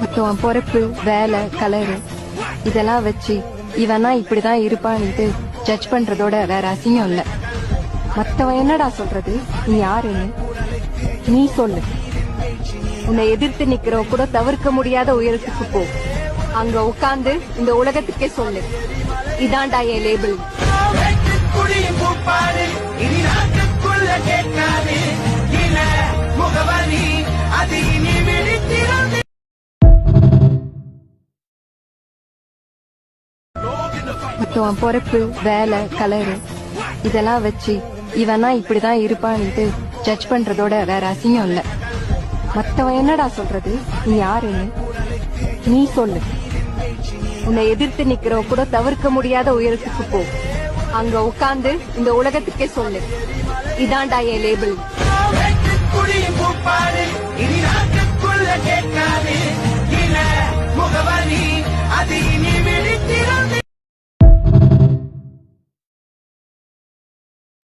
மத்தவன் பொறுப்பு வேலை கலரு இதெல்லாம் வச்சு இவனா இப்படிதான் இருப்பான்ட்டு ஜட்ஜ் பண்றதோட வேற அசிங்கம் இல்ல. மத்தவன் என்னடா சொல்றது, நீ யாருன்னு நீ சொல்லு. உன்னை எதிர்த்து நிக்கிறவ கூட தவிர்க்க முடியாத உயரத்துக்கு போ. அங்க உட்கார்ந்து இந்த உலகத்துக்கே சொல்லு, இதான்டா என் லேபிள். மத்தவன் பொறுப்பு வேலை கலரு இதெல்லாம் வச்சு இவனா இப்படிதான் இருப்பான்ட்டு ஜட்ஜ் பண்றதோட வேற அசிங்கம் இல்ல. மத்தவன் என்னடா சொல்றது, நீ யாருன்னு நீ சொல்லு. உன்னை எதிர்த்து நிக்கிறவ கூட தவிர்க்க முடியாத உயரத்துக்கு போ. அங்க உட்கார்ந்து இந்த உலகத்துக்கே சொல்லு, இதான்டா என் லேபிள்.